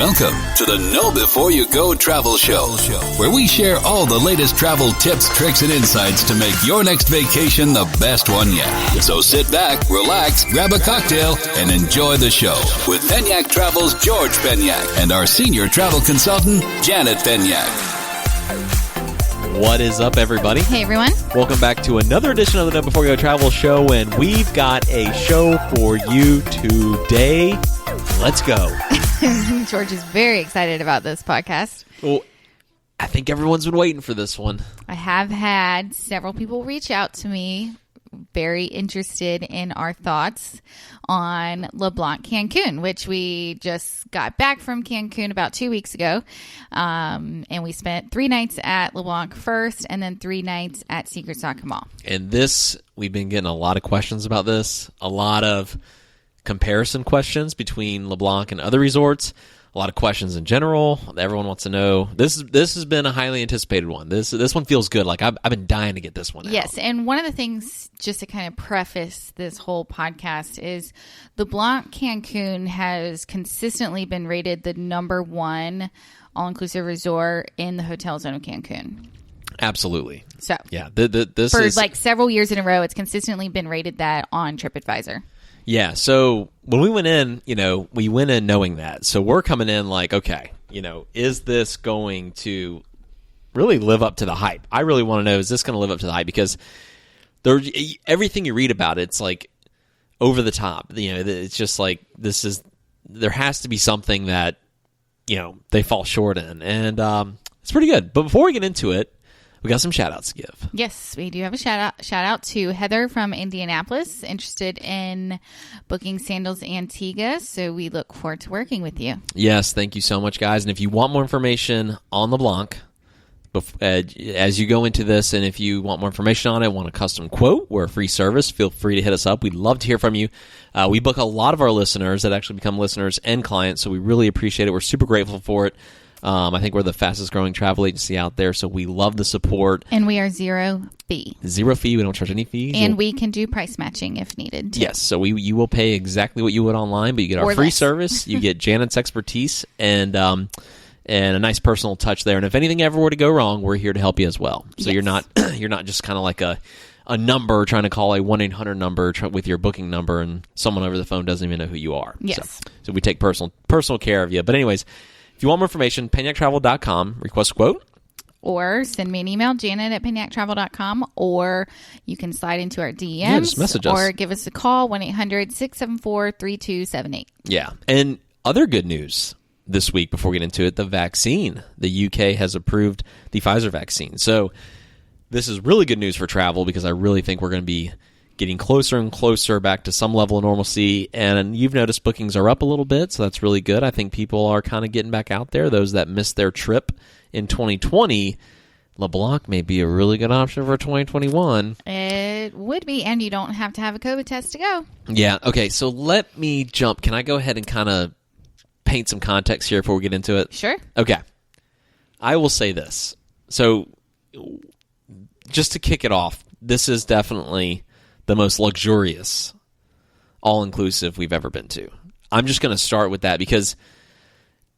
Welcome to the Know Before You Go Travel Show, where we share all the latest travel tips, tricks, and insights to make your next vacation the best one yet. So sit back, relax, grab a cocktail, and enjoy the show with Penyak Travel's George Penyak and our senior travel consultant, Janet Penyak. What is up, everybody? Hey, everyone. Welcome back to another edition of the Know Before You Go Travel Show, and we've got a show for you today. Let's go. George is very excited about this podcast. Well, I think everyone's been waiting for this one. I have had several people reach out to me, very interested in our thoughts on Blanc Cancun, which we just got back from Cancun about 2 weeks ago. And we spent 3 nights at Blanc first and then 3 nights at Secret Soccer Mall. And this, we've been getting a lot of questions about this, a lot of comparison questions between Blanc and other resorts, a lot of questions in general. Everyone wants to know. This has been a highly anticipated one. This one feels good. Like I've been dying to get this one out. Yes, and one of the things, just to kind of preface this whole podcast, is the Blanc Cancun has consistently been rated the #1 all-inclusive resort in the hotel zone of Cancun. Absolutely. So yeah, this for is like several years in a row, it's consistently been rated that on TripAdvisor. Yeah, so when we went in, we went in knowing that. So we're coming in like, okay, is this going to really live up to the hype? I really want to know, is this going to live up to the hype? Because everything you read about it's like over the top. It's just like there has to be something that, they fall short in. And it's pretty good. But before we get into it, we got some shout-outs to give. Yes, we do have a shout-out to Heather from Indianapolis, interested in booking Sandals Antigua, so we look forward to working with you. Yes, thank you so much, guys. And if you want more information on Blanc, as you go into this, and if you want more information on it, want a custom quote or a free service, feel free to hit us up. We'd love to hear from you. We book a lot of our listeners that actually become listeners and clients, so we really appreciate it. We're super grateful for it. I think we're the fastest growing travel agency out there, so we love the support. And we are zero fee. Zero fee. We don't charge any fees. And we can do price matching if needed, too. Yes, so you will pay exactly what you would online, but you get our free service, you get Janet's expertise, and a nice personal touch there. And if anything ever were to go wrong, we're here to help you as well. So you're not just kind of like a number trying to call a 1-800 number with your booking number, and someone over the phone doesn't even know who you are. Yes. So we take personal care of you. But anyways, if you want more information, penyaktravel.com, request a quote. Or send me an email, janet@penyaktravel.com, or you can slide into our DMs. Yeah, just message us. Or give us a call, 1-800-674-3278. Yeah, and other good news this week before we get into it, the vaccine. The UK has approved the Pfizer vaccine. So this is really good news for travel because I really think we're going to be getting closer and closer back to some level of normalcy. And you've noticed bookings are up a little bit, so that's really good. I think people are kind of getting back out there. Those that missed their trip in 2020, Blanc may be a really good option for 2021. It would be, and you don't have to have a COVID test to go. Yeah, okay, so let me jump. Can I go ahead and kind of paint some context here before we get into it? Sure. Okay. I will say this. So just to kick it off, this is definitely the most luxurious all-inclusive we've ever been to. I'm just going to start with that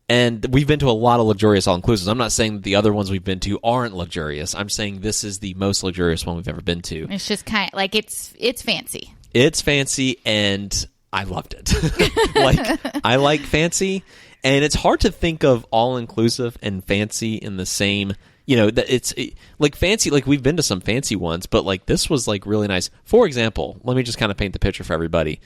and we've been to a lot of luxurious all-inclusives. I'm not saying that the other ones we've been to aren't luxurious. I'm saying this is the most luxurious one we've ever been to. It's just kind of like it's fancy. It's fancy, and I loved it. I like fancy, and it's hard to think of all-inclusive and fancy in the same. Like fancy, like we've been to some fancy ones, but like this was like really nice. For example, let me just kind of paint the picture for everybody.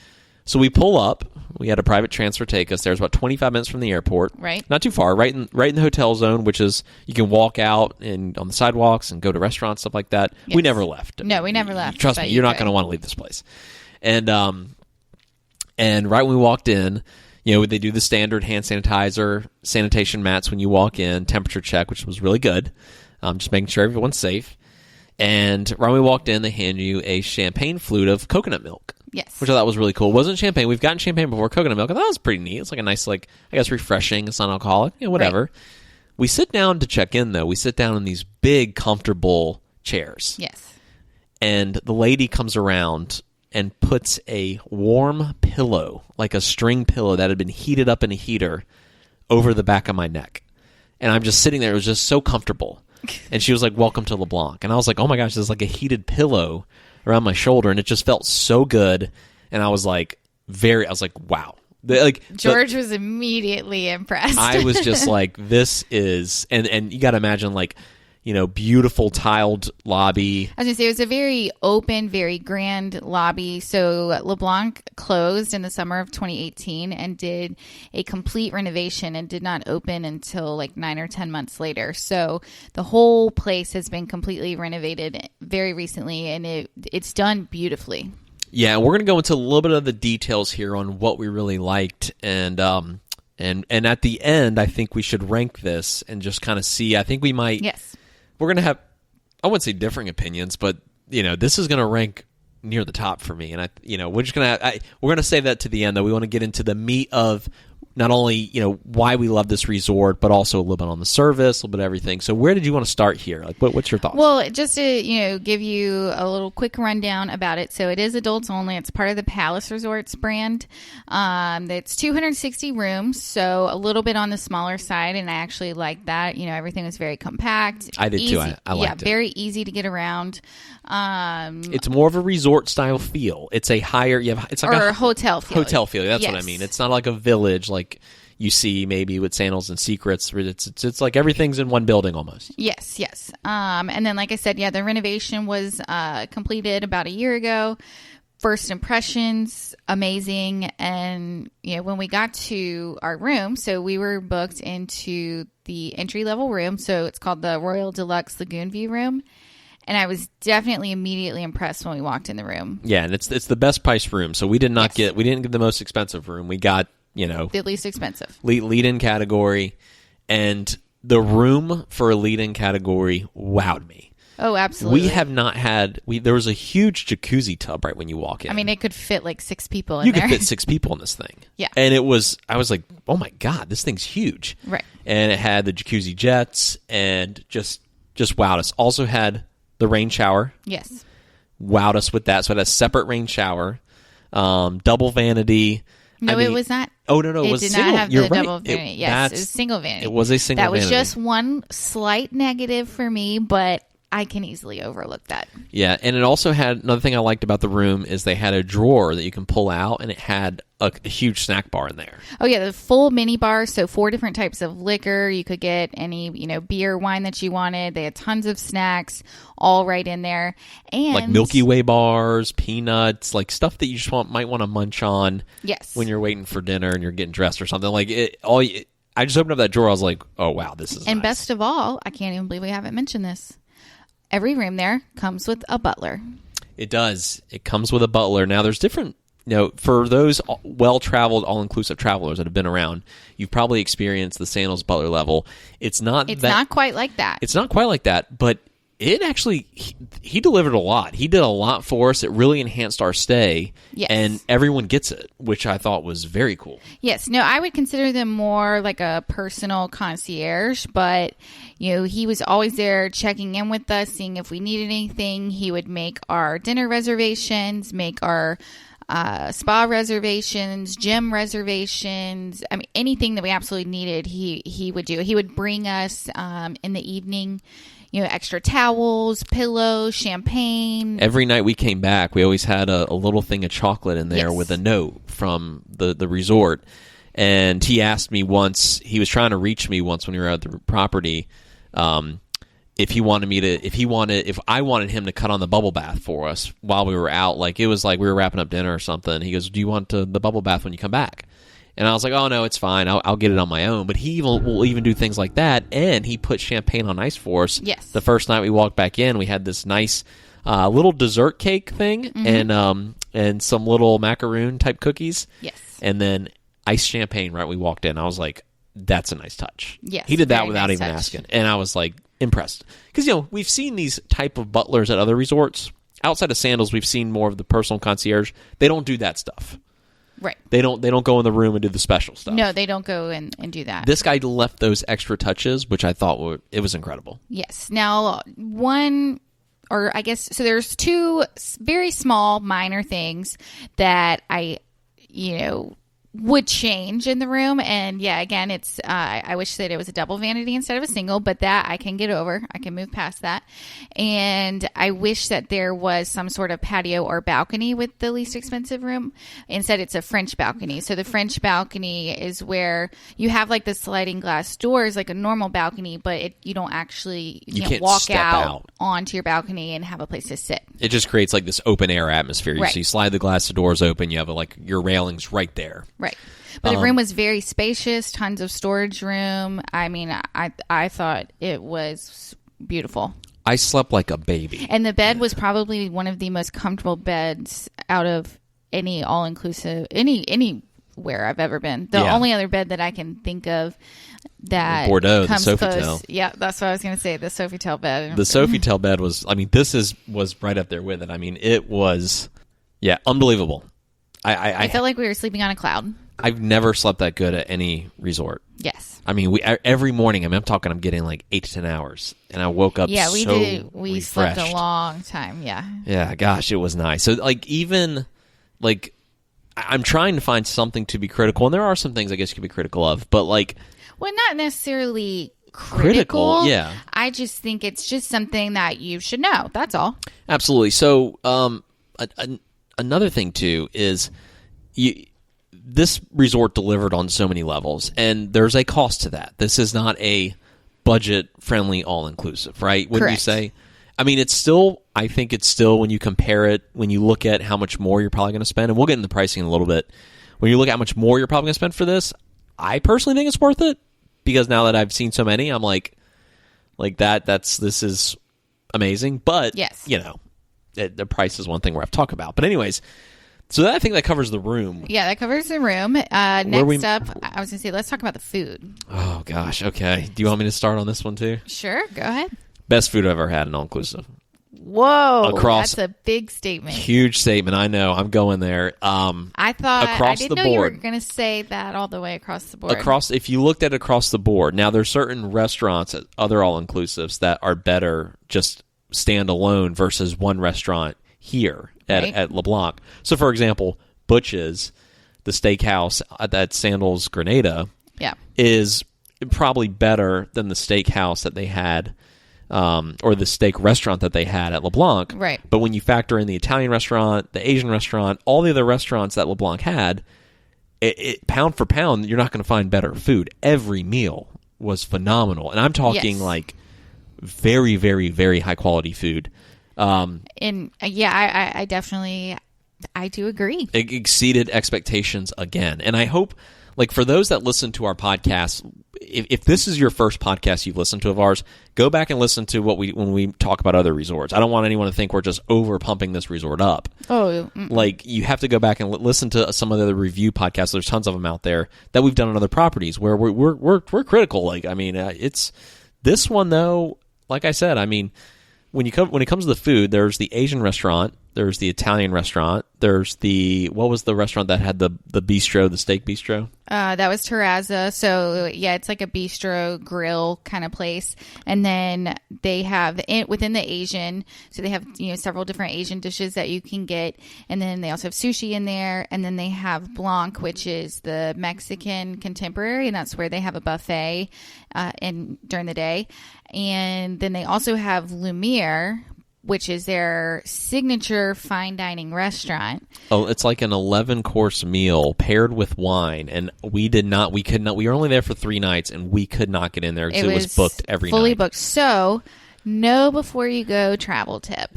So we pull up, we had a private transfer take us there. It's about 25 minutes from the airport. Right. Not too far, right in the hotel zone, which is you can walk out and on the sidewalks and go to restaurants, stuff like that. Yes. We never left. No, we never left. Trust me, you're not going to want to leave this place. And right when we walked in, they do the standard hand sanitizer, sanitation mats when you walk in, temperature check, which was really good. Just making sure everyone's safe. And right when we walked in, they hand you a champagne flute of coconut milk. Yes. Which I thought was really cool. It wasn't champagne. We've gotten champagne before. Coconut milk. I thought it was pretty neat. It's like a nice, refreshing. It's not alcoholic. Whatever. Right. We sit down to check in, though. We sit down in these big, comfortable chairs. Yes. And the lady comes around and puts a warm pillow, like a string pillow that had been heated up in a heater, over the back of my neck. And I'm just sitting there. It was just so comfortable. And she was like, welcome to LeBlanc. And I was like, oh my gosh, there's like a heated pillow around my shoulder. And it just felt so good. And I was like, wow. George was immediately impressed. I was just like, this is, and you got to imagine like, beautiful tiled lobby. I was going to say, it was a very open, very grand lobby. So LeBlanc closed in the summer of 2018 and did a complete renovation and did not open until like 9 or 10 months later. So the whole place has been completely renovated very recently, and it's done beautifully. Yeah, we're going to go into a little bit of the details here on what we really liked, and at the end, I think we should rank this and just kind of see. I think we might. Yes. We're going to have, I wouldn't say differing opinions, but this is going to rank near the top for me, and we're just going to we're going to save that to the end. Though we want to get into the meat of not only why we love this resort, but also a little bit on the service, a little bit of everything. So where did you want to start here? Like, what's your thoughts? Well, just to give you a little quick rundown about it. So it is adults only. It's part of the Palace Resorts brand. It's 260 rooms, so a little bit on the smaller side, and I actually like that. Everything was very compact. I did too. I liked it. Very easy to get around. It's more of a resort style feel. It's a higher, it's like a hotel feel. Hotel feel. That's what I mean. It's not like a village like you see maybe with Sandals and Secrets. It's like everything's in one building almost. Yes. And then, like I said, the renovation was completed about a year ago. First impressions, amazing. And, when we got to our room, so we were booked into the entry-level room. So it's called the Royal Deluxe Lagoon View room. And I was definitely immediately impressed when we walked in the room. Yeah, and it's the best price room. So we didn't get the most expensive room. We got the least expensive lead-in category, and the room for a lead-in category wowed me. Oh, absolutely. We have not had there was a huge jacuzzi tub right when you walk in. I mean, it could fit like 6 people in there. You could fit 6 people in this thing. Yeah. And I was like, oh my God, this thing's huge. Right. And it had the jacuzzi jets and just wowed us. Also had the rain shower. Yes. Wowed us with that. So it had a separate rain shower, double vanity. No, it was not. Oh, no, it was did single. Not have You're the right. double vanity. Yes, it was single vanity. It was a single vanity. That was just one slight negative for me, but I can easily overlook that. Yeah, and it also had, another thing I liked about the room is they had a drawer that you can pull out, and it had a huge snack bar in there. Oh, yeah, the full mini bar, so 4 different types of liquor. You could get any, beer, wine that you wanted. They had tons of snacks all right in there. And like Milky Way bars, peanuts, like stuff that you just might want to munch on. Yes. When you're waiting for dinner and you're getting dressed or something. Like I just opened up that drawer, I was like, oh, wow, this is And nice. Best of all, I can't even believe we haven't mentioned this. Every room there comes with a butler. It does. It comes with a butler. Now, there's different, for those well-traveled, all-inclusive travelers that have been around, you've probably experienced the Sandals butler level. It's not quite like that. It's not quite like that, but it actually, he delivered a lot. He did a lot for us. It really enhanced our stay. Yes. And everyone gets it, which I thought was very cool. Yes. No, I would consider them more like a personal concierge, but, he was always there checking in with us, seeing if we needed anything. He would make our dinner reservations, make our spa reservations, gym reservations. I mean, anything that we absolutely needed, he would do. He would bring us in the evening, extra towels, pillows, champagne. Every night we came back, we always had a little thing of chocolate in there Yes. with a note from the resort. And he asked me once, he was trying to reach me once when we were at the property, if I wanted him to cut on the bubble bath for us while we were out. Like, it was like we were wrapping up dinner or something. He goes, do you want the bubble bath when you come back? And I was like, oh, no, it's fine. I'll get it on my own. But he will even do things like that. And he put champagne on ice for us. Yes. The first night we walked back in, we had this nice little dessert cake thing and some little macaroon type cookies. Yes. And then iced champagne right when we walked in. I was like, that's a nice touch. Yes, he did that very without nice even touch. asking. And I was like impressed. Because, we've seen these type of butlers at other resorts. Outside of Sandals, we've seen more of the personal concierge. They don't do that stuff. Right. They don't go in the room and do the special stuff. No, they don't go and do that. This guy left those extra touches, which I thought it was incredible. Yes. Now, so there's 2 very small, minor things that I, would change in the room. And yeah, again, it's I wish that it was a double vanity instead of a single, but that I can get over. I can move past that. And I wish that there was some sort of patio or balcony with the least expensive room. Instead, it's a French balcony. So the French balcony is where you have like the sliding glass doors, like a normal balcony, but you can't walk step out onto your balcony and have a place to sit. It just creates like this open air atmosphere. Right. So you slide the glass doors open, you have like your railings right there. Right. But the room was very spacious, tons of storage room. I mean, I thought it was beautiful. I slept like a baby. And the bed was probably one of the most comfortable beds out of any all-inclusive, anywhere I've ever been. The only other bed that I can think of that Bordeaux, comes the Sofitel. close. Yeah, that's what I was going to say, the Sofitel bed. The Sofitel bed was, I mean, was right up there with it. I mean, it was, unbelievable. I felt like we were sleeping on a cloud. I've never slept that good at any resort. Yes. I mean, every morning, I'm getting like 8 to 10 hours. And I woke up Yeah, we so did. We refreshed. slept a long time, yeah. Yeah, gosh, it was nice. So, like, even, like, I'm trying to find something to be critical. And there are some things I guess you could be critical of. But, like... Well, not necessarily critical. Yeah. I just think it's just something that you should know. That's all. Absolutely. So, another thing, too, is... This resort delivered on so many levels, and there's a cost to that. This is not a budget-friendly all-inclusive, right? Wouldn't you say? I mean, I think it's still, when you compare it, when you look at how much more you're probably going to spend, and we'll get into the pricing in a little bit, when you look at how much more you're probably going to spend for this, I personally think it's worth it, because now that I've seen so many, I'm like this is amazing, but, yes. The price is one thing we're going to talk about. But anyways... So I think that covers the room. Yeah, that covers the room. Next up, I was going to say, let's talk about the food. Oh, gosh. Okay. Do you want me to start on this one, too? Sure. Go ahead. Best food I've ever had in all-inclusive. Whoa. That's a big statement. Huge statement. I know. I'm going there. I didn't know you were going to say that all the way across the board. If you looked at it across the board. Now, there's certain restaurants at other all-inclusives that are better just standalone versus one restaurant here at LeBlanc. So, for example, Butch's, the steakhouse at Sandals Grenada, is probably better than the steakhouse that they had, or the steak restaurant that they had at LeBlanc. Right. But when you factor in the Italian restaurant, the Asian restaurant, all the other restaurants that LeBlanc had, pound for pound, you're not going to find better food. Every meal was phenomenal. And I'm talking like very, very, very high quality food. I definitely, I do agree. It exceeded expectations again. And I hope, like, for those that listen to our podcast, if this is your first podcast you've listened to of ours, go back and listen to when we talk about other resorts. I don't want anyone to think we're just over pumping this resort up. Oh, like, you have to go back and listen to some of the other review podcasts. There's tons of them out there that we've done on other properties where we're critical. Like, I mean, it's this one though. Like I said, I mean, when it comes to the food, there's the Asian restaurant, there's the Italian restaurant, there's what was the restaurant that had the bistro, the steak bistro? That was Terrazza. So yeah, it's like a bistro grill kind of place. And then they have within the Asian, so they have several different Asian dishes that you can get. And then they also have sushi in there. And then they have Blanc, which is the Mexican contemporary, and that's where they have a buffet during the day. And then they also have Lumiere, which is their signature fine dining restaurant. Oh, it's like an 11-course meal paired with wine, and we were only there for 3 nights, and we could not get in there because it was booked every night. Fully booked. So, know before you go, travel tip.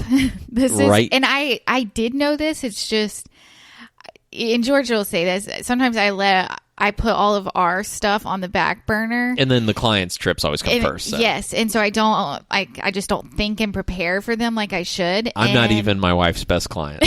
This is right. And I did know this. It's just, and Georgia will say this, sometimes I put all of our stuff on the back burner. And then the client's trips always come first. So. Yes. And so I just don't think and prepare for them like I should. I'm not even my wife's best client.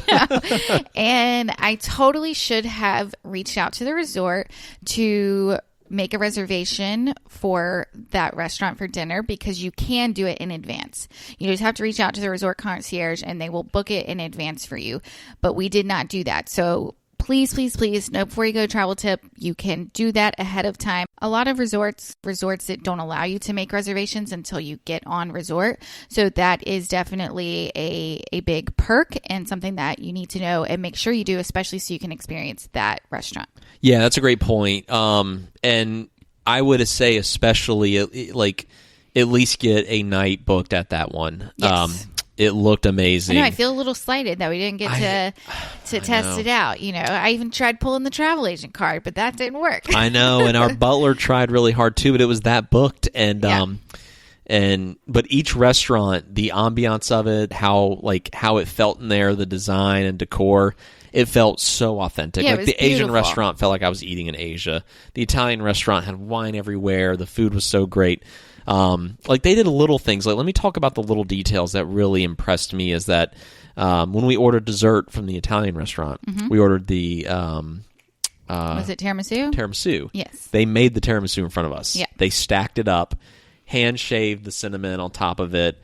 No. And I totally should have reached out to the resort to make a reservation for that restaurant for dinner, because you can do it in advance. You just have to reach out to the resort concierge and they will book it in advance for you. But we did not do that. So please know before you go travel tip, you can do that ahead of time. A lot of resorts that don't allow you to make reservations until you get on resort. So that is definitely a big perk and something that you need to know and make sure you do, especially so you can experience that restaurant. Yeah, that's a great point. And I would say especially like at least get a night booked at that one. Yes. It looked amazing. I know, I feel a little slighted that we didn't get to test it out. You know, I even tried pulling the travel agent card, but that didn't work. I know, and our butler tried really hard too, but it was that booked. And but each restaurant, the ambiance of it, how it felt in there, the design and decor, it felt so authentic. Yeah, like the Asian restaurant felt like I was eating in Asia. The Italian restaurant had wine everywhere. The food was so great. Like they did little things. Like let me talk about the little details that really impressed me. Is that when we ordered dessert from the Italian restaurant, we ordered the was it tiramisu? Tiramisu. Yes. They made the tiramisu in front of us. Yeah. They stacked it up, hand shaved the cinnamon on top of it.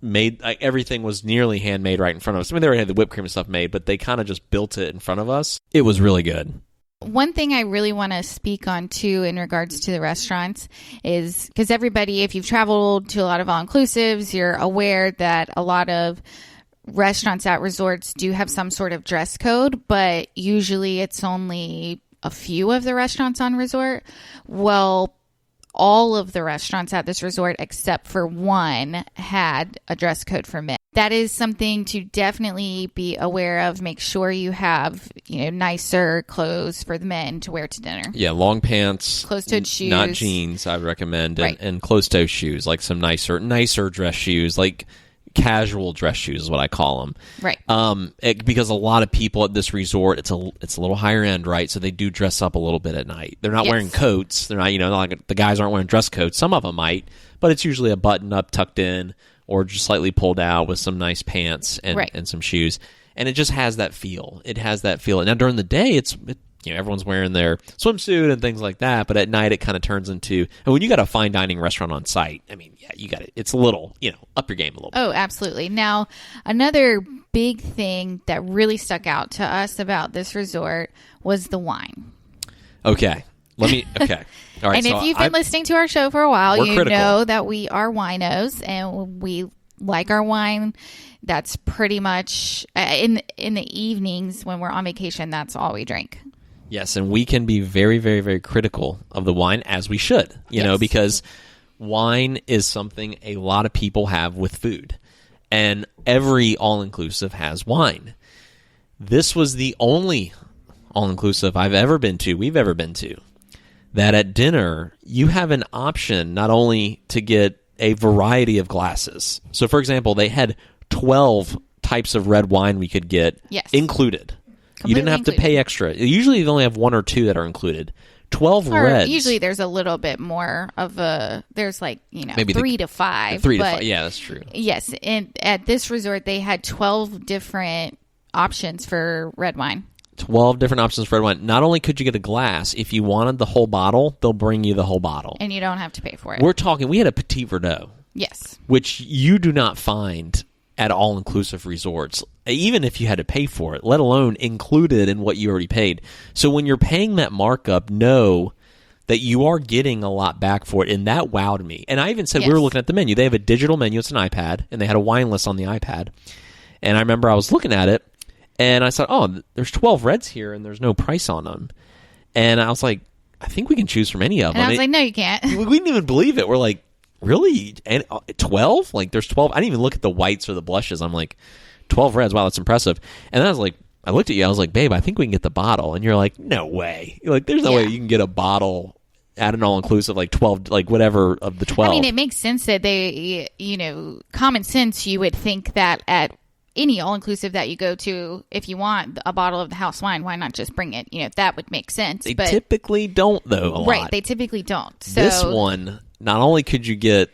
Made everything was nearly handmade right in front of us. I mean, they already had the whipped cream and stuff made, but they kind of just built it in front of us. It was really good. One thing I really want to speak on too in regards to the restaurants is because everybody, if you've traveled to a lot of all-inclusives, you're aware that a lot of restaurants at resorts do have some sort of dress code, but usually it's only a few of the restaurants on resort. Well, all of the restaurants at this resort except for one had a dress code for men. That is something to definitely be aware of. Make sure you have, nicer clothes for the men to wear to dinner. Yeah, long pants, closed-toed shoes, not jeans. I recommend, right. and closed-toe shoes, like some nicer dress shoes, like casual dress shoes is what I call them. Right. Because a lot of people at this resort, it's a little higher end, right? So they do dress up a little bit at night. They're not wearing coats. They're not, not like the guys aren't wearing dress coats. Some of them might, but it's usually a button up, tucked in, or just slightly pulled out with some nice pants and some shoes. And it just has that feel. It has that feel. Now during the day, everyone's wearing their swimsuit and things like that, but at night it kind of turns into, and when you got a fine dining restaurant on site, I mean, yeah, you got it. It's a little, up your game a little bit. Oh, absolutely. Now, another big thing that really stuck out to us about this resort was the wine. Okay. Okay. All right. And if you've been listening to our show for a while, you critical. know that we are winos and we like our wine. That's pretty much in the evenings when we're on vacation, that's all we drink. Yes, and we can be very, very, very critical of the wine, as we should, because wine is something a lot of people have with food, and every all-inclusive has wine. This was the only all-inclusive we've ever been to, that at dinner, you have an option not only to get a variety of glasses. So, for example, they had 12 types of red wine we could get included. You didn't have to pay extra. Usually you only have one or two that are included. 12 reds. Usually there's a little bit more of there's maybe 3 to 5. 3 to 5. Yeah, that's true. Yes. And at this resort, they had 12 different options for red wine. 12 different options for red wine. Not only could you get a glass, if you wanted the whole bottle, they'll bring you the whole bottle. And you don't have to pay for it. We had a Petit Verdot. Yes. Which you do not find at all-inclusive resorts, even if you had to pay for it, let alone included in what you already paid. So when you're paying that markup, know that you are getting a lot back for it, and that wowed me. And I even said, we were looking at the menu. They have a digital menu. It's an iPad, and they had a wine list on the iPad. And I remember I was looking at it, and I said, there's 12 reds here, and there's no price on them. And I was like, I think we can choose from any of them. And I was like, no, you can't. We didn't even believe it. We're like, really? And 12? Like, there's 12? I didn't even look at the whites or the blushes. I'm like, 12 reds. Wow, that's impressive. And then I was like, I looked at you. I was like, babe, I think we can get the bottle. And you're like, no way. You're like, there's no way you can get a bottle at an all-inclusive, like 12, like whatever of the 12. I mean, it makes sense that they, common sense, you would think that at any all-inclusive that you go to, if you want a bottle of the house wine, why not just bring it? That would make sense. They typically don't, though, a lot. Right, they typically don't. So this one, not only could you get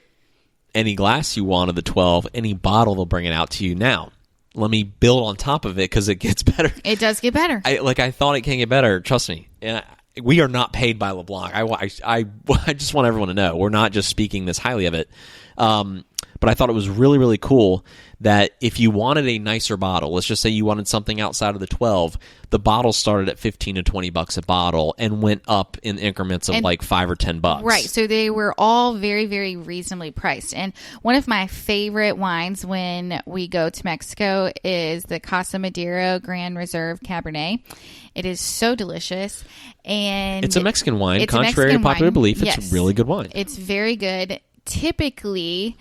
any glass you want of the 12, any bottle, they'll bring it out to you. Now, let me build on top of it because it gets better. It does get better. I thought it can get better. Trust me. And we are not paid by LeBlanc. I just want everyone to know we're not just speaking this highly of it. But But I thought it was really, really cool that if you wanted a nicer bottle, let's just say you wanted something outside of the 12, the bottle started at $15 to $20 a bottle and went up in increments of like $5 or $10. Right. So they were all very, very reasonably priced. And one of my favorite wines when we go to Mexico is the Casa Madeira Grand Reserve Cabernet. It is so delicious. And it's a Mexican wine. Contrary to popular belief, it's really good wine. It's very good. Typically,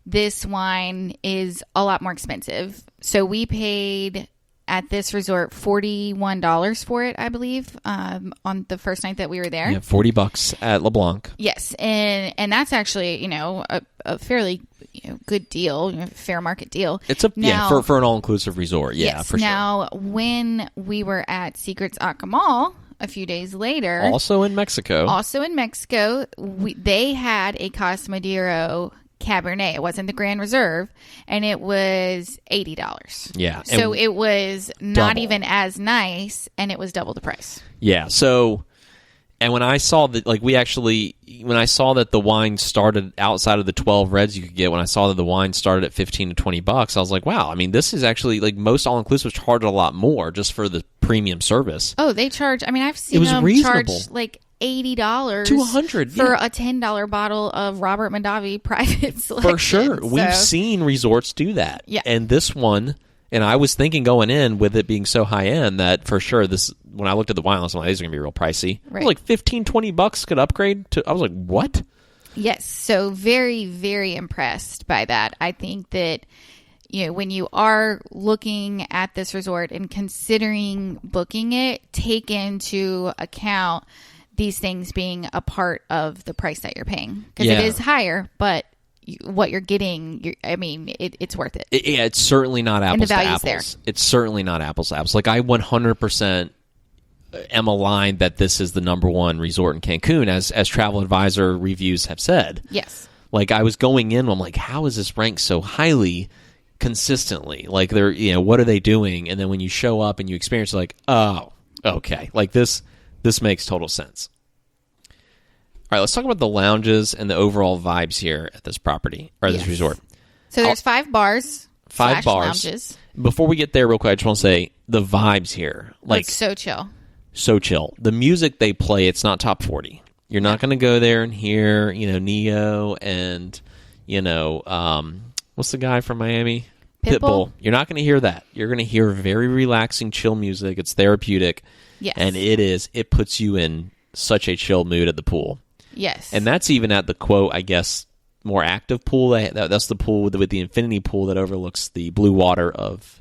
this wine is a lot more expensive. So we paid at this resort $41 for it, I believe, on the first night that we were there. Yeah, $40 at LeBlanc. Yes, and that's actually a fairly good deal, fair market deal. It's for an all inclusive resort. Yeah, yes, for sure. Now, when we were at Secrets Acamal a few days later, also in Mexico, they had a Casa Madeira Cabernet. It wasn't the Grand Reserve, and it was $80. Yeah. So it was not even as nice, and it was double the price. Yeah. So, and when I saw that, when I saw that the wine started outside of the 12 reds you could get, when I saw that the wine started at $15 to $20, I was like, wow, I mean, this is actually, like, most all-inclusive charge a lot more just for the premium service. Oh, they charge, I mean, I've seen them charge, like, $80 to $100 for a $10 bottle of Robert Mondavi private selection. For sure. We've seen resorts do that. Yeah. And this one, and I was thinking going in with it being so high end that for sure when I looked at the wine list, I'm like, these are going to be real pricey. Right. It was like $15, $20 could upgrade to, I was like, what? Yes. So very, very impressed by that. I think that, when you are looking at this resort and considering booking it, take into account these things being a part of the price that you're paying. Because it is higher, but what you're getting, it's worth it. It's certainly not apples to apples. There. It's certainly not apples to apples. Like, I 100% am aligned that this is the number one resort in Cancun, as Travel Advisor reviews have said. Yes. Like, I was going in, I'm like, how is this ranked so highly consistently? Like, they're, what are they doing? And then when you show up and you experience it, like, oh, okay. Like, this makes total sense. All right, let's talk about the lounges and the overall vibes here at this property, or this resort. So there's 5 bars. 5 bars. Lounges. Before we get there, real quick, I just want to say the vibes here. Like, it's so chill. So chill. The music they play, it's not top 40. You're not going to go there and hear, Neo and, what's the guy from Miami? Pitbull. You're not going to hear that. You're going to hear very relaxing, chill music. It's therapeutic. Yes. And it puts you in such a chill mood at the pool. Yes. And that's even at the, quote, I guess, more active pool. That's the pool with the infinity pool that overlooks the blue water of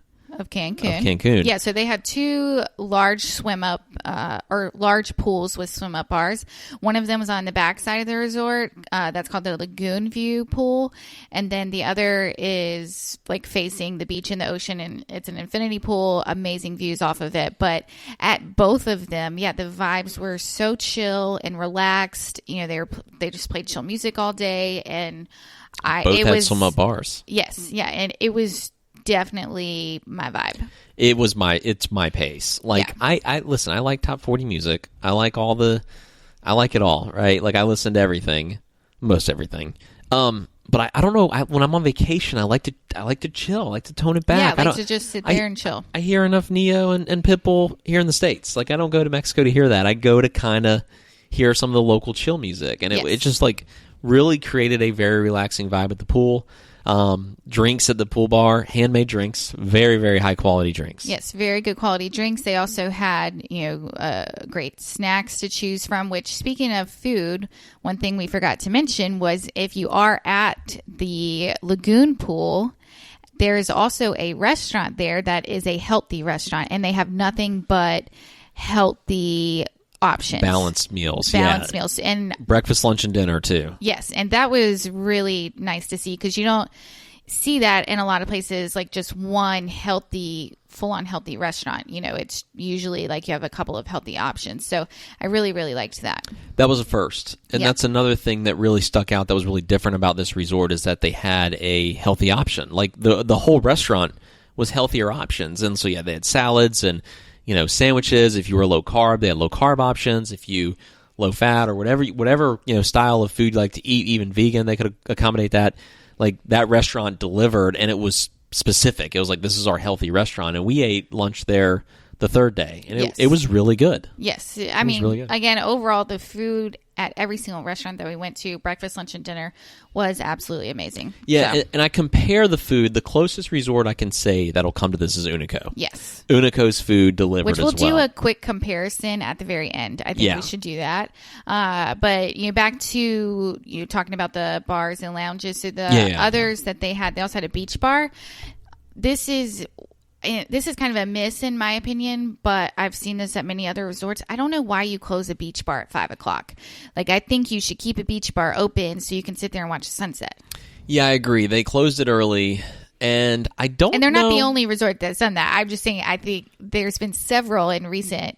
Cancun. Yeah, so they had 2 large large pools with swim up bars. One of them was on the back side of the resort. That's called the Lagoon View pool. And then the other is like facing the beach and the ocean, and it's an infinity pool, amazing views off of it. But at both of them, the vibes were so chill and relaxed. They just played chill music all day, and both had swim up bars. Yes, yeah, and it was definitely my vibe. It's my pace. Like, I listen, I like top 40 music. I like it all, right? Like, I listen to everything, most everything. But I don't know, when I'm on vacation, I like to chill. I like to tone it back. Yeah, I like to just sit there and chill. I hear enough Neo and Pitbull here in the States. Like, I don't go to Mexico to hear that. I go to kind of hear some of the local chill music. And it just, like, really created a very relaxing vibe at the pool. Drinks at the pool bar, handmade drinks, very, very high quality drinks. Yes, very good quality drinks. They also had, great snacks to choose from, which, speaking of food, one thing we forgot to mention was if you are at the Lagoon pool, there is also a restaurant there that is a healthy restaurant, and they have nothing but healthy options. Balanced meals. And breakfast, lunch, and dinner too. Yes. And that was really nice to see, because you don't see that in a lot of places, like just one full-on healthy restaurant. It's usually like you have a couple of healthy options. So I really, really liked that. That was a first. And that's another thing that really stuck out that was really different about this resort, is that they had a healthy option. Like, the whole restaurant was healthier options. And so, they had salads and sandwiches. If you were low carb, they had low carb options. If you low fat or whatever style of food you like to eat, even vegan, they could accommodate that. like that restaurant delivered, and it was specific. It was like, this is our healthy restaurant, and we ate lunch there the third day, and it was really good. Yes. I mean, really again, overall, the food at every single restaurant that we went to, breakfast, lunch, and dinner, was absolutely amazing. Yeah, so. and I compare the food. The closest resort I can say that'll come to this is Unico. Yes. Unico's food delivered as well. Which we'll do a quick comparison at the very end. I think we should do that. But, back to you talking about the bars and lounges. So the others that they also had a beach bar. This is kind of a miss in my opinion, but I've seen this at many other resorts. I don't know why you close a beach bar at 5:00. Like, I think you should keep a beach bar open so you can sit there and watch the sunset. Yeah, I agree. They closed it early, and I don't know. And they're not the only resort that's done that. I'm just saying, I think there's been several in recent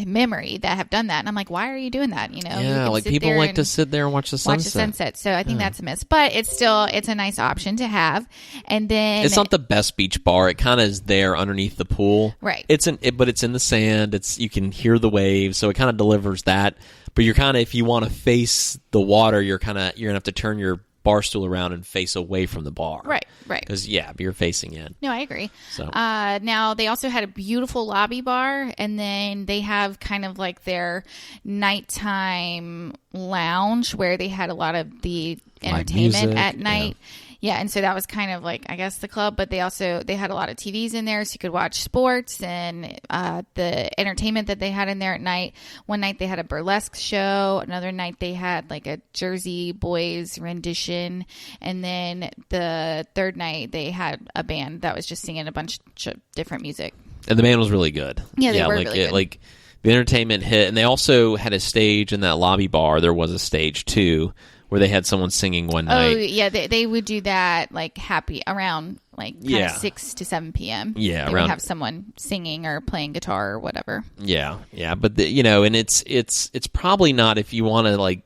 memory that have done that, and I'm like, why are you doing that? Yeah, like people like to sit there and watch the sunset. So I think that's a miss, but it's a nice option to have. And then it's not the best beach bar. It kind of is there underneath the pool, right? But it's in the sand. You can hear the waves, so it kind of delivers that. But you're kind of, if you want to face the water, you're gonna have to turn your bar stool around and face away from the bar. Right. Because, you're facing in. No, I agree. So. Now, they also had a beautiful lobby bar, and then they have kind of like their nighttime lounge where they had a lot of the entertainment at night. Yeah, and so that was kind of like, I guess, the club, but they had a lot of TVs in there, so you could watch sports and the entertainment that they had in there at night. One night they had a burlesque show. Another night they had like a Jersey Boys rendition. And then the third night they had a band that was just singing a bunch of different music. And the band was really good. Yeah, they were really good. Like, the entertainment hit, and they also had a stage in that lobby bar. There was a stage, too, where they had someone singing one night. Oh, yeah, they would do that, like, around, like, kind of 6 to 7 p.m. Yeah, they would have someone singing or playing guitar or whatever. Yeah, but, and it's probably not, if you want to, like,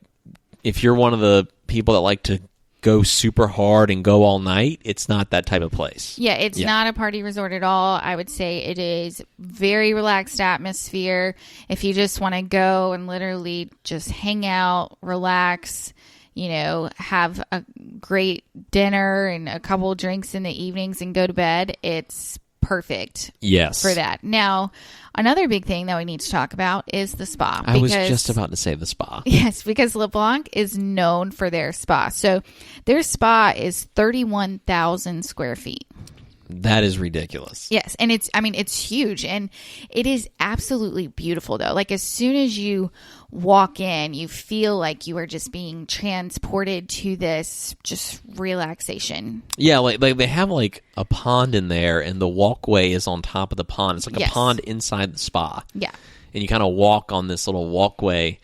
if you're one of the people that like to go super hard and go all night, it's not that type of place. Yeah, it's not a party resort at all. I would say it is very relaxed atmosphere. If you just want to go and literally just hang out, relax, have a great dinner and a couple drinks in the evenings and go to bed, it's perfect for that. Now, another big thing that we need to talk about is the spa. I was just about to say the spa. Yes, because LeBlanc is known for their spa. So their spa is 31,000 square feet. That is ridiculous. Yes, and it's huge, and it is absolutely beautiful, though. Like, as soon as you walk in, you feel like you are just being transported to this just relaxation. Yeah, like they have like a pond in there, and the walkway is on top of the pond. It's like a pond inside the spa. Yeah. And you kind of walk on this little walkway,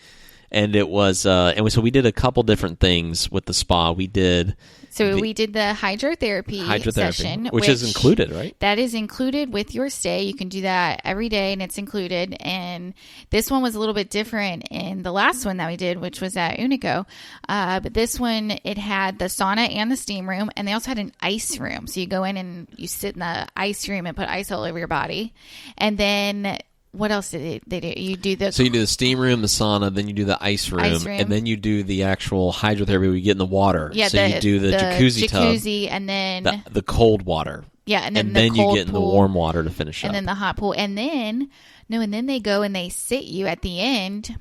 and it was so we did a couple different things with the spa. We did the hydrotherapy session, which is included, right? That is included with your stay. You can do that every day, and it's included. And this one was a little bit different in the last one that we did, which was at Unico. But this one, it had the sauna and the steam room, and they also had an ice room. So you go in and you sit in the ice room and put ice all over your body. And then what else did they do? You do the steam room, the sauna, then you do the ice room, and then you do the actual hydrotherapy where you get in the water. Yeah, so you do the jacuzzi tub, and then the cold water. Yeah, and then you get in the warm water to finish up. And then the hot pool. And then they go and they sit you at the end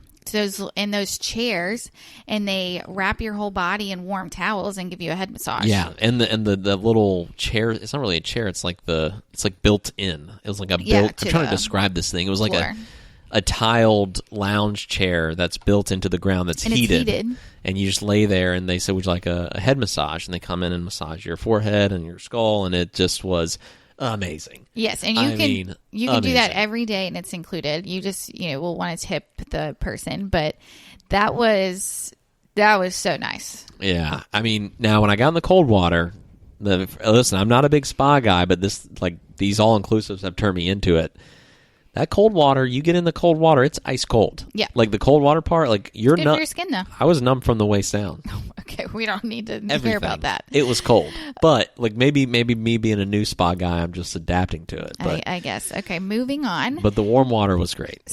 in those chairs, and they wrap your whole body in warm towels and give you a head massage. Yeah, and the little chair, it's not really a chair, it's like built in. It was like I'm trying to describe this thing. It was like a tiled lounge chair that's built into the ground that's heated. And you just lay there, and they said, would you like a head massage? And they come in and massage your forehead and your skull, and it just was amazing. Yes, and you can do that every day, and it's included. You just will want to tip the person, but that was so nice. Yeah, I mean, now when I got in the cold water, listen, I'm not a big spa guy, but these all inclusives have turned me into it. That cold water, you get in the cold water, it's ice cold. Yeah. Like the cold water part, like you're good numb. For your skin, though. I was numb from the waist down. Okay, we don't need to hear about that. It was cold. But like maybe me being a new spa guy, I'm just adapting to it. But, I guess. Okay, moving on. But the warm water was great.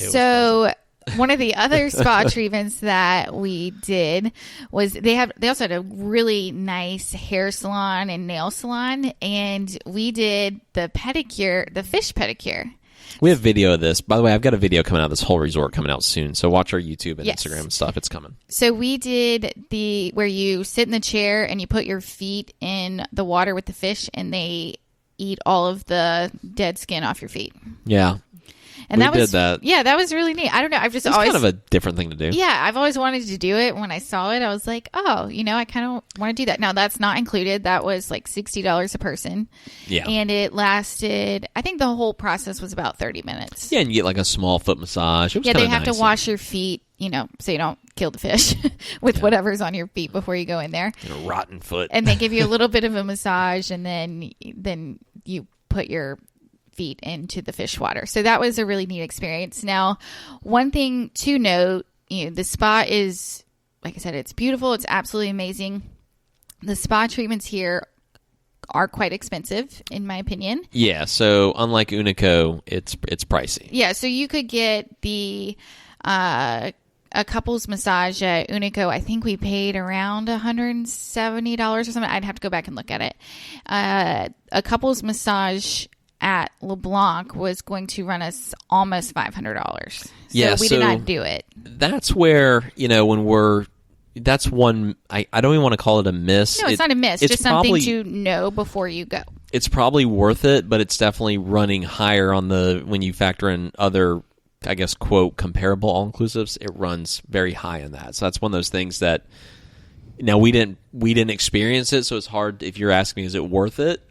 one of the other spa treatments that we did was they also had a really nice hair salon and nail salon, and we did the fish pedicure. We have video of this. By the way, I've got a video coming out of this whole resort coming out soon. So watch our YouTube and Instagram and stuff. It's coming. So we did where you sit in the chair and you put your feet in the water with the fish, and they eat all of the dead skin off your feet. Yeah. And we did that. Yeah, that was really neat. I don't know. I've just it's always kind of a different thing to do. Yeah, I've always wanted to do it. When I saw it, I was like, oh, I kind of want to do that. Now, that's not included. That was like $60 a person. Yeah. And it lasted, I think the whole process was about 30 minutes. Yeah, and you get like a small foot massage. It was they have nice. to wash your feet, so you don't kill the fish with whatever's on your feet before you go in there. And a rotten foot. And they give you a little bit of a massage, and then you put your feet into the fish water. So that was a really neat experience. Now, one thing to note, the spa is, like I said, it's beautiful. It's absolutely amazing. The spa treatments here are quite expensive, in my opinion. Yeah. So unlike Unico, it's pricey. Yeah. So you could get a couples massage at Unico. I think we paid around $170 or something. I'd have to go back and look at it. A couples massage at LeBlanc was going to run us almost $500. So we did not do it. That's where, that's one, I don't even want to call it a miss. No, it's not a miss. It's just something to know before you go. It's probably worth it, but it's definitely running higher when you factor in other, I guess, quote, comparable all-inclusives. It runs very high in that. So that's one of those things that, now we didn't experience it, so it's hard. If you're asking me, is it worth it?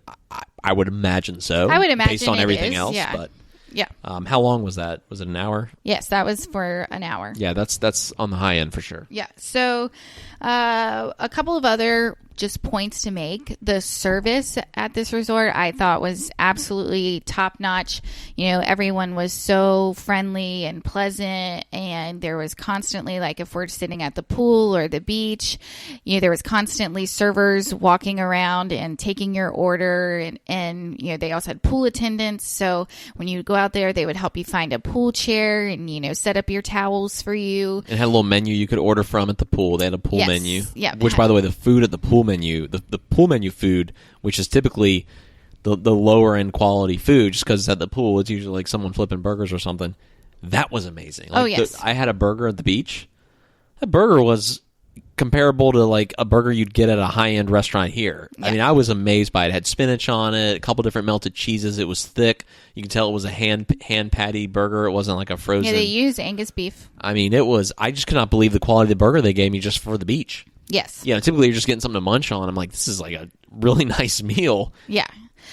I would imagine so. I would imagine based on everything else. Yeah. But yeah. How long was that? Was it an hour? Yes, that was for an hour. Yeah, that's on the high end for sure. Yeah. So a couple of other just points to make. The service at this resort I thought was absolutely top notch. Everyone was so friendly and pleasant, and there was constantly, like, if we're sitting at the pool or the beach, there was constantly servers walking around and taking your order, and they also had pool attendants. So when you go out there, they would help you find a pool chair and set up your towels for you. It had a little menu you could order from at the pool. They had a pool menu. Yeah. Which, by the way, the food at the pool menu, the pool menu food, which is typically the lower end quality food, just because it's at the pool, it's usually like someone flipping burgers or something. That was amazing. Yes. I had a burger at the beach. That burger was comparable to like a burger you'd get at a high end restaurant here. Yeah. I mean, I was amazed by it. It had spinach on it, a couple different melted cheeses. It was thick. You can tell it was a hand patty burger. It wasn't like a frozen. Yeah, they use Angus beef. I mean, I just could not believe the quality of the burger they gave me just for the beach. Yes. Yeah, typically you're just getting something to munch on. I'm like, this is like a really nice meal. Yeah.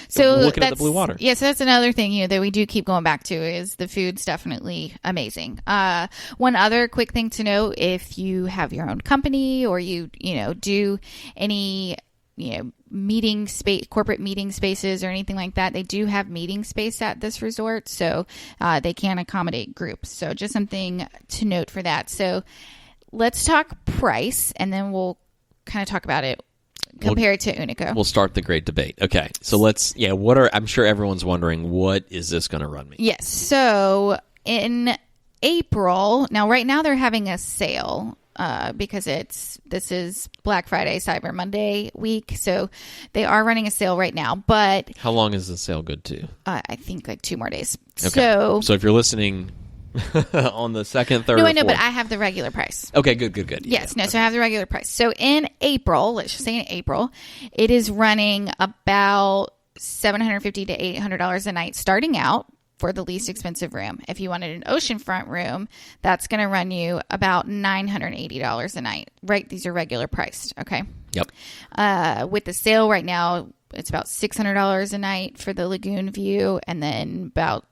So looking at the blue water. Yeah, so that's another thing that we do keep going back to is the food's definitely amazing. One other quick thing to know, if you have your own company or you do any meeting space, corporate meeting spaces or anything like that, they do have meeting space at this resort, so they can accommodate groups. So just something to note for that. So let's talk price, and then we'll kind of talk about it compared to Unico. We'll start the great debate. Okay, so I'm sure everyone's wondering, what is this going to run me? Yes, so in April, now right now they're having a sale because this is Black Friday, Cyber Monday week, so they are running a sale right now. But how long is the sale good to? I think like 2 more days. Okay. So if you're listening on the second, third, no, or I know, fourth. but I have the regular price. Okay, good. Yes, so I have the regular price. So in April, let's just say in April, it is running about $750 to $800 a night starting out for the least expensive room. If you wanted an oceanfront room, that's going to run you about $980 a night. Right? These are regular priced. Okay. Yep. With the sale right now, it's about $600 a night for the Lagoon view, and then about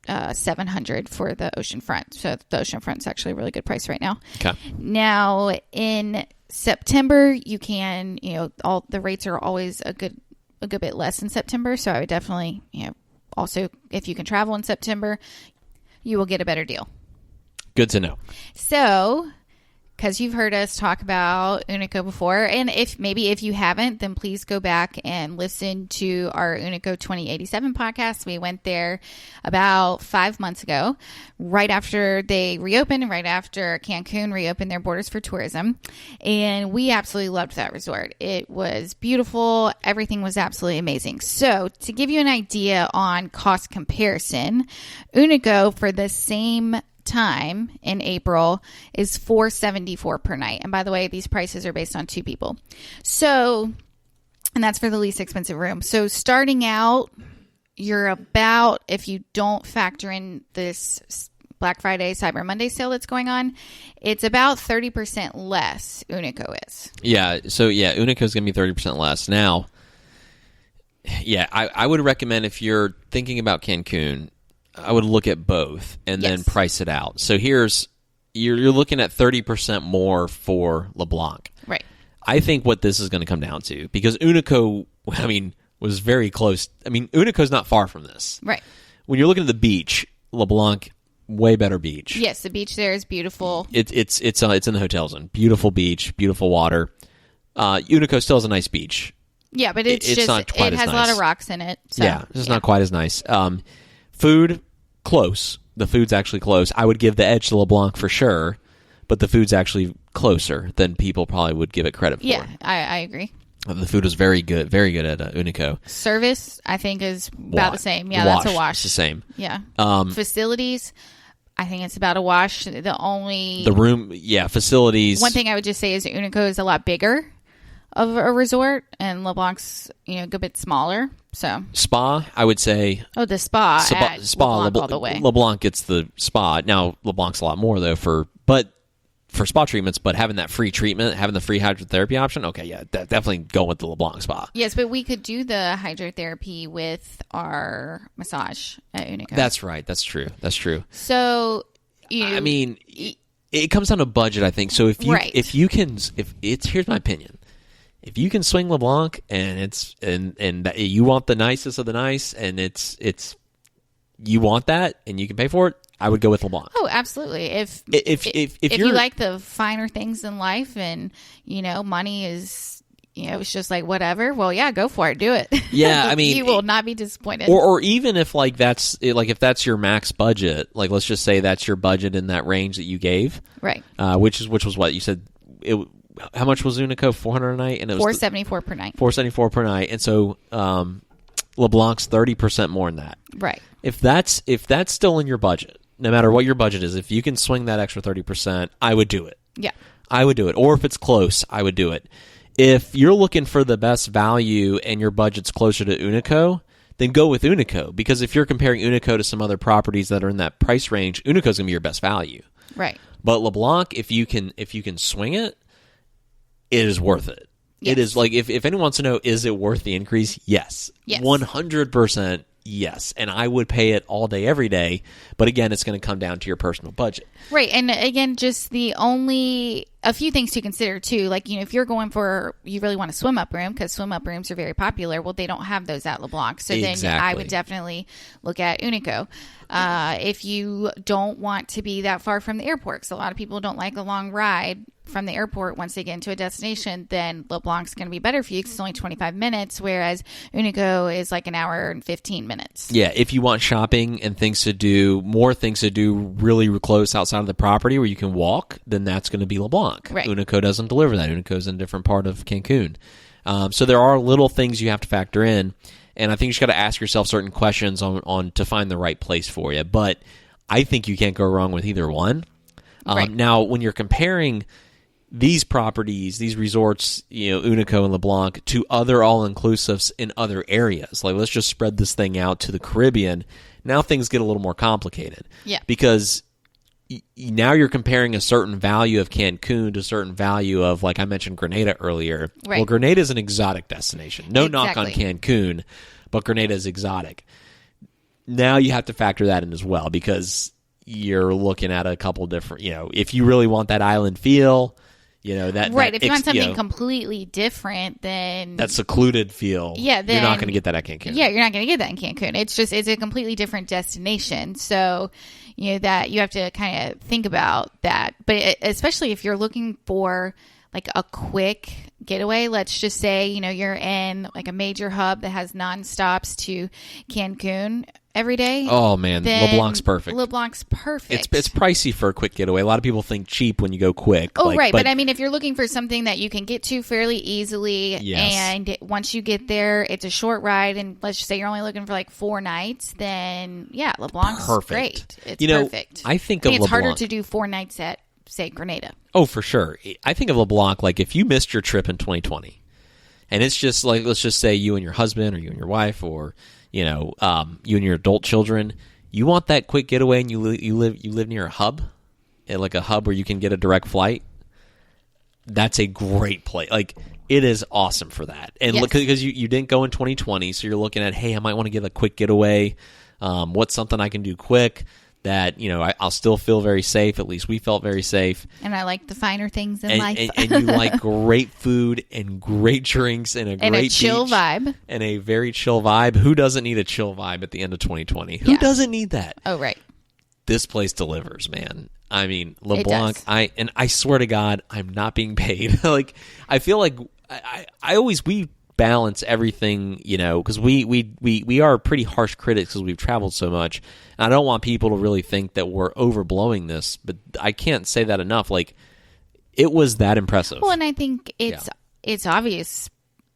$700 for the oceanfront. So the oceanfront's actually a really good price right now. Okay. Now in September, you can, all the rates are always a good bit less in September. So I would definitely, also if you can travel in September, you will get a better deal. Good to know. So because you've heard us talk about Unico before. And if you haven't, then please go back and listen to our Unico 2087 podcast. We went there about 5 months ago, right after they reopened and right after Cancun reopened their borders for tourism. And we absolutely loved that resort. It was beautiful. Everything was absolutely amazing. So to give you an idea on cost comparison, Unico for the same time in April is $474 per night. And by the way, these prices are based on 2 people. So, and that's for the least expensive room. So starting out, you're about, if you don't factor in this Black Friday, Cyber Monday sale that's going on, it's about 30% less Unico is. Yeah. So yeah, Unico is going to be 30% less. Now, yeah, I would recommend if you're thinking about Cancun, I would look at both and then price it out. So you're looking at 30% more for LeBlanc. Right. I think what this is going to come down to, because Unico, was very close. Unico's not far from this. Right. When you're looking at the beach, LeBlanc, way better beach. Yes, the beach there is beautiful. It's in the hotel zone. Beautiful beach, beautiful water. Unico still has a nice beach. Yeah, but it's just not quite it as has a nice. lot of rocks in it. So, yeah, it's just not quite as nice. Food, close. The food's actually close. I would give the edge to LeBlanc for sure, but the food's actually closer than people probably would give it credit for. Yeah, I agree. The food was very good at Unico. Service, I think, is about the same. Yeah, that's a wash. It's the same. Yeah. Facilities, I think it's about a wash. The room, facilities. One thing I would just say is Unico is a lot bigger of a resort, and LeBlanc's a good bit smaller. So spa, I would say. Oh, the spa at LeBlanc all the way. LeBlanc gets the spa. Now LeBlanc's a lot more though for spa treatments, but having that free treatment, having the free hydrotherapy option, okay, yeah, definitely go with the LeBlanc spa. Yes, but we could do the hydrotherapy with our massage at Unico. That's right. That's true. So, it comes down to budget, I think. So here's my opinion. If you can swing LeBlanc and you want the nicest of the nice, and it's you want that and you can pay for it, I would go with LeBlanc. Oh, absolutely. If you like the finer things in life, and money is it's just like whatever. Well, yeah, go for it. Do it. Yeah, you will not be disappointed. Or even if if that's your max budget, like let's just say that's your budget in that range that you gave, right? Which was what you said. How much was Unico? $400 a night, and it was $474 per night. $474 per night, and so LeBlanc's 30% more than that. Right. If that's still in your budget, no matter what your budget is, if you can swing that extra 30%, I would do it. Yeah. I would do it. Or if it's close, I would do it. If you're looking for the best value and your budget's closer to Unico, then go with Unico. Because if you're comparing Unico to some other properties that are in that price range, Unico's going to be your best value. Right. But LeBlanc, if you can swing it, it is worth it. Yes. It is like, if anyone wants to know, is it worth the increase? Yes. 100%. Yes, and I would pay it all day, every day. But again, it's going to come down to your personal budget. Right, and again, just a few things to consider too. Like, if you're going you really want a swim up room, because swim up rooms are very popular. Well, they don't have those at LeBlanc, so then I would definitely look at Unico. If you don't want to be that far from the airport, because a lot of people don't like a long ride from the airport once they get into a destination, then LeBlanc's going to be better for you because it's only 25 minutes, whereas Unico is like an hour and 15 minutes. Yeah, if you want shopping and more things to do really close outside of the property where you can walk, then that's going to be LeBlanc. Right. Unico doesn't deliver that. Unico's in a different part of Cancun. So there are little things you have to factor in, and I think you just got to ask yourself certain questions on to find the right place for you. But I think you can't go wrong with either one. Right. Now, when you're comparing these properties, these resorts, Unico and LeBlanc, to other all-inclusives in other areas, like let's just spread this thing out to the Caribbean, now things get a little more complicated. Yeah. Because now you're comparing a certain value of Cancun to a certain value of, like I mentioned, Grenada earlier. Right. Well, Grenada is an exotic destination. No knock on Cancun, but Grenada is exotic. Now you have to factor that in as well, because you're looking at a couple different, if you really want that island feel, Right. If you want something completely different, then that secluded feel. Yeah, then, you're not going to get that at Cancun. Yeah, you're not going to get that in Cancun. It's a completely different destination. So, that you have to kind of think about that. But especially if you're looking for like a quick getaway, let's just say, you're in like a major hub that has nonstops to Cancun every day. Oh man, LeBlanc's perfect. LeBlanc's perfect. It's pricey for a quick getaway. A lot of people think cheap when you go quick. Oh, right. But I mean, if you're looking for something that you can get to fairly easily, yes. And once you get there, it's a short ride, and let's just say you're only looking for like 4 nights, then yeah, LeBlanc's perfect. Great. It's perfect. I think it's harder to do 4 nights at, say, Grenada. Oh, for sure. I think of LeBlanc like if you missed your trip in 2020, and it's just like, let's just say you and your husband, or you and your wife, or you and your adult children, you want that quick getaway, and you live near a hub, like a hub where you can get a direct flight. That's a great place. Like, it is awesome for that. And yes. Look, because you didn't go in 2020, so you're looking at, hey, I might want to get a quick getaway. What's something I can do quick that I'll still feel very safe. At least we felt very safe. And I like the finer things in life. And you like great food and great drinks and a chill beach vibe. And a very chill vibe. Who doesn't need a chill vibe at the end of 2020? Who doesn't need that? Oh, right. This place delivers, man. I mean, LeBlanc, I swear to God, I'm not being paid. Like, I feel like we balance everything, because we are pretty harsh critics because we've traveled so much. And I don't want people to really think that we're overblowing this, but I can't say that enough. Like, it was that impressive. Well, and I think it's obvious,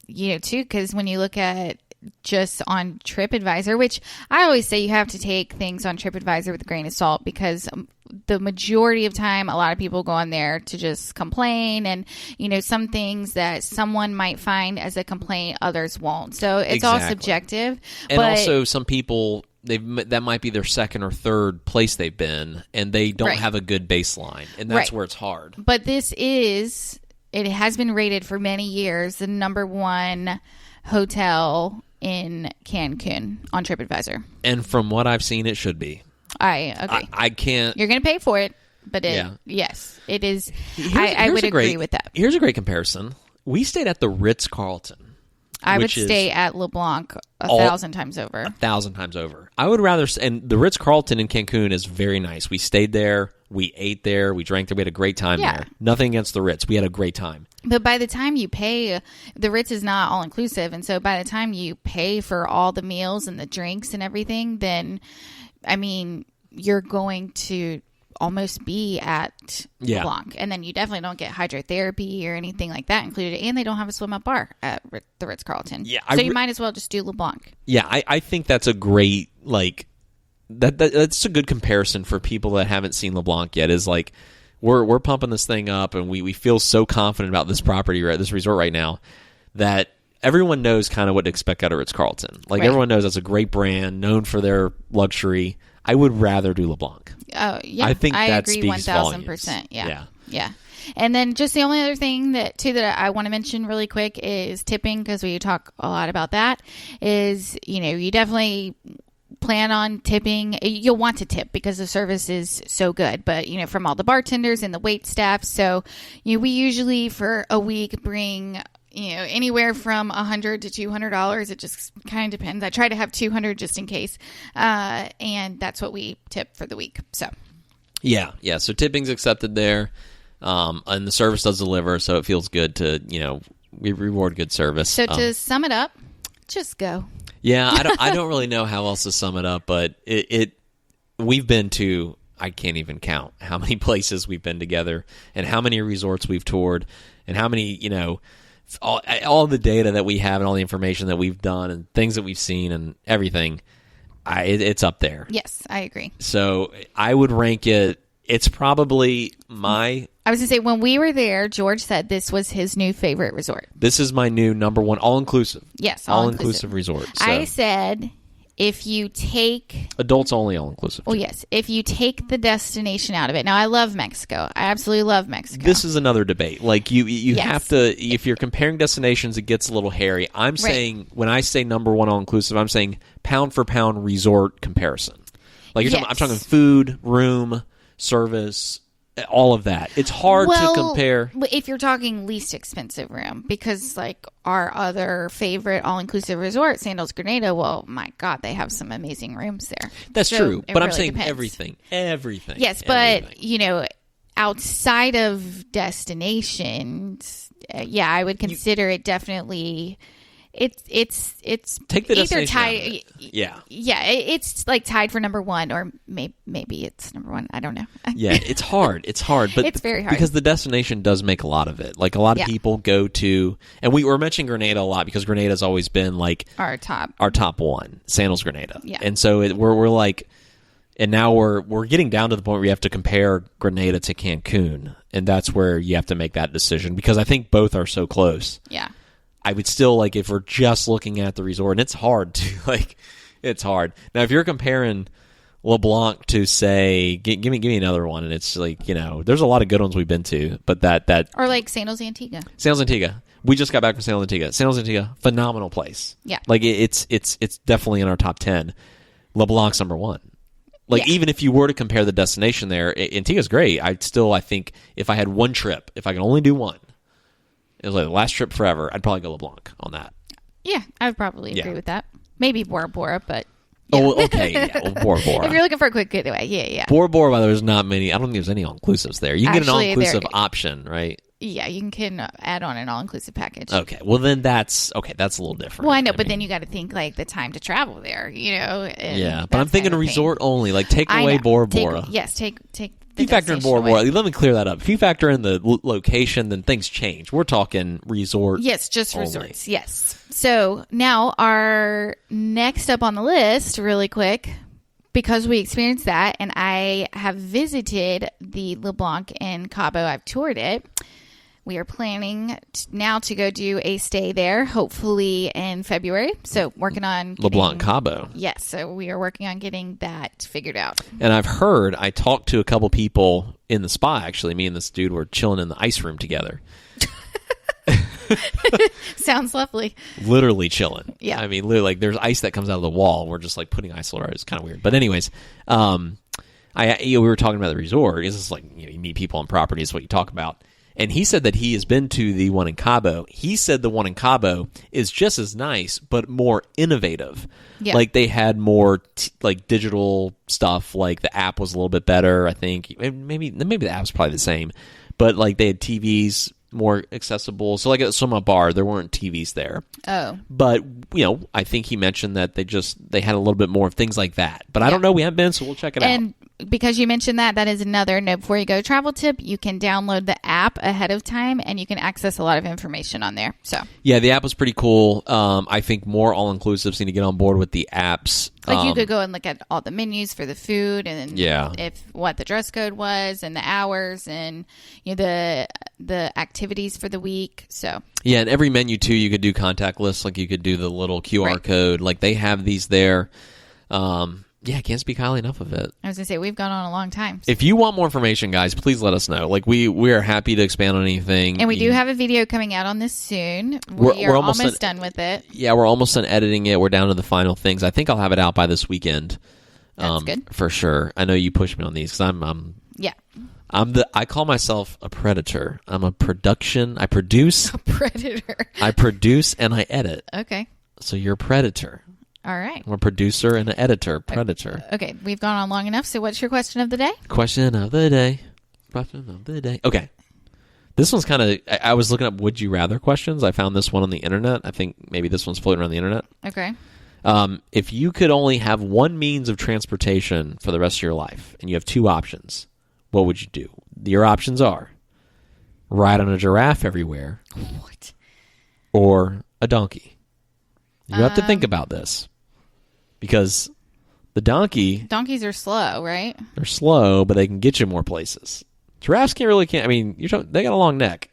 too, because when you look at just on TripAdvisor, which I always say you have to take things on TripAdvisor with a grain of salt, because the majority of time, a lot of people go on there to just complain, and some things that someone might find as a complaint, others won't. So it's all subjective. And also, some people, that might be their second or third place they've been, and they don't have a good baseline, and that's where it's hard. But it has been rated for many years the number 1 hotel in Cancun on TripAdvisor. And from what I've seen, it should be. I agree. I can't. You're going to pay for it, but yes, it is. I would agree with that. Here's a great comparison. We stayed at the Ritz-Carlton. I would stay at LeBlanc 1,000 times over. 1,000 times over. I would rather, and the Ritz-Carlton in Cancun is very nice. We stayed there. We ate there. We drank there. We had a great time there. Nothing against the Ritz. We had a great time. But by the time you pay, the Ritz is not all inclusive. And so by the time you pay for all the meals and the drinks and everything, then, I mean, you're going to almost be at LeBlanc. And then you definitely don't get hydrotherapy or anything like that included. And they don't have a swim-up bar at the Ritz-Carlton. Yeah, so you might as well just do LeBlanc. Yeah, I think that's a great, like, that's a good comparison for people that haven't seen LeBlanc yet, is like, we're pumping this thing up, and we feel so confident about this property, this resort right now, that everyone knows kind of what to expect out of Ritz-Carlton. Like, everyone knows that's a great brand, known for their luxury. I would rather do LeBlanc. Oh, yeah. I think that agree speaks 1,000%. Yeah. And then just the only other thing that I want to mention really quick is tipping, because we talk a lot about that, is, you definitely plan on tipping. You'll want to tip because the service is so good, but from all the bartenders and the wait staff. So we usually for a week bring anywhere from $100 to $200. It just kind of depends. I try to have 200 just in case, and that's what we tip for the week. So yeah. So tipping's accepted there, and the service does deliver, so it feels good to we reward good service. So to sum it up, just go. Yeah, I don't really know how else to sum it up, but we've been to, I can't even count how many places we've been together, and how many resorts we've toured, and how many, all the data that we have and all the information that we've done and things that we've seen and everything. It's up there. Yes, I agree. So I would rank it. It's probably I was going to say, when we were there, George said this was his new favorite resort. This is my new number 1 all-inclusive. Yes, all-inclusive resort. So. I said if you take... Adults only all-inclusive. Oh, yes. If you take the destination out of it. Now, I love Mexico. I absolutely love Mexico. This is another debate. Like, you have to... If you're comparing destinations, it gets a little hairy. I'm saying, when I say number 1 all-inclusive, I'm saying pound-for-pound resort comparison. Like, I'm talking food, room, service, all of that. It's hard to compare. If you're talking least expensive room, because like our other favorite all-inclusive resort, Sandals Grenada, well, my God, they have some amazing rooms there. That's true, but I'm saying depends. everything. Yes, but you know, outside of destinations, yeah, I would consider it definitely. It's take the either tied. Yeah, it's like tied for number one, or maybe it's number one. I don't know. Yeah, it's hard. It's hard, but it's very hard because the destination does make a lot of it. Like a lot of people go to, and we were mentioning Grenada a lot because Grenada's always been like our top one, Sandals Grenada. Yeah, and so we're like, and now we're getting down to the point where you have to compare Grenada to Cancun, and that's where you have to make that decision because I think both are so close. Yeah. I would still, like, if we're just looking at the resort, and it's hard to, like, it's hard. Now, if you're comparing LeBlanc to, say, give me another one, and it's like, you know, there's a lot of good ones we've been to, but that or like Sandals Antigua. Sandals Antigua. We just got back from Sandals Antigua. Sandals Antigua, phenomenal place. Yeah. Like, it's definitely in our top 10. LeBlanc's number one. Like, even if you were to compare the destination there, Antigua's great. I think if I had one trip, if I could only do one, it was like the last trip forever, I'd probably go LeBlanc on that. Yeah, I would probably agree with that. Maybe Bora Bora, but... Yeah. Oh, okay, yeah. Well, Bora Bora. If you're looking for a quick getaway, yeah. Bora Bora, by the way, there's not many... I don't think there's any all-inclusives there. You can get an all-inclusive option, right? Yeah, you can add on an all-inclusive package. Okay, well then that's a little different. Well, I know, but then you got to think like the time to travel there, you know. Yeah, but I'm thinking resort only. Like take away Bora Bora. Yes, take. If you factor in Bora Bora, let me clear that up. If you factor in the location, then things change. We're talking resort. Yes, just only. resorts. Yes. So now our next up on the list, really quick, because we experienced that, and I have visited the LeBlanc in Cabo. I've toured it. We are planning now to go do a stay there, hopefully in February. So working on LeBlanc Cabo. Yes, so we are working on getting that figured out. And I talked to a couple people in the spa, actually. Me and this dude were chilling in the ice room together. Sounds lovely. Literally chilling. Yeah. I mean, literally, like, there's ice that comes out of the wall. We're just, like, putting ice all over it. It's kind of weird. But anyways, we were talking about the resort. It's just like, you meet people on property is what you talk about. And he said that he has been to the one in Cabo. He said the one in Cabo is just as nice, but more innovative. Yeah. Like they had more like digital stuff. Like the app was a little bit better, I think. Maybe the app's probably the same. But like they had TVs more accessible. So like at Soma Bar, there weren't TVs there. Oh. But, you know, I think he mentioned that they had a little bit more of things like that. But I don't know. We haven't been, so we'll check it out. And because you mentioned that is another note before you go travel tip. You can download the app ahead of time and you can access a lot of information on there. So yeah, the app was pretty cool. I think more all-inclusives need to get on board with the apps. Like you could go and look at all the menus for the food and if what the dress code was and the hours and you know the activities for the week. So yeah, and every menu too, you could do contactless. Like you could do the little QR code. Like they have these there. Yeah, I can't speak highly enough of it. I was going to say, we've gone on a long time. So. If you want more information, guys, please let us know. Like, we are happy to expand on anything. And we do have a video coming out on this soon. We're almost done with it. Yeah, we're almost done editing it. We're down to the final things. I think I'll have it out by this weekend. That's good. For sure. I know you pushed me on these because I call myself a predator. I'm a production. I produce. A predator. I produce and I edit. Okay. So you're a predator. All right. I'm a producer and an editor. Predator. Okay. We've gone on long enough. So what's your question of the day? Question of the day. Okay. This one's kind of... I was looking up would you rather questions. I found this one on the internet. I think maybe this one's floating around the internet. Okay. If you could only have one means of transportation for the rest of your life and you have two options, what would you do? Your options are ride on a giraffe everywhere. What? Or a donkey. You have to think about this. Because the donkeys are slow, right? They're slow, but they can get you more places. Giraffes can't. I mean, they got a long neck.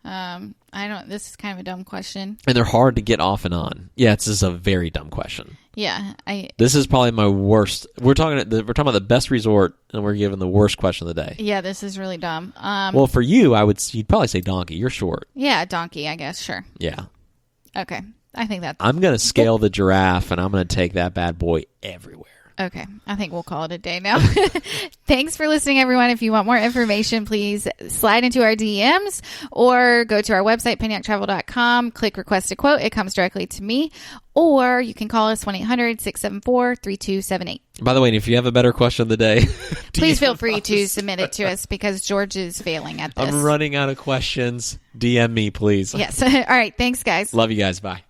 This is kind of a dumb question. And they're hard to get off and on. Yeah, this is a very dumb question. Yeah, This is probably my worst. We're talking about the best resort, and we're giving the worst question of the day. Yeah, this is really dumb. Well, for you, you'd probably say donkey. You're short. Yeah, donkey, I guess. Sure. Yeah. Okay. I think that's... I'm going to scale the giraffe, and I'm going to take that bad boy everywhere. Okay, I think we'll call it a day now. Thanks for listening, everyone. If you want more information, please slide into our DMs or go to our website, penyaktravel.com, click request a quote. It comes directly to me. Or you can call us 1-800-674-3278. By the way, if you have a better question of the day, please feel free to submit it to us because George is failing at this. I'm running out of questions. DM me, please. Yes. All right. Thanks, guys. Love you guys. Bye.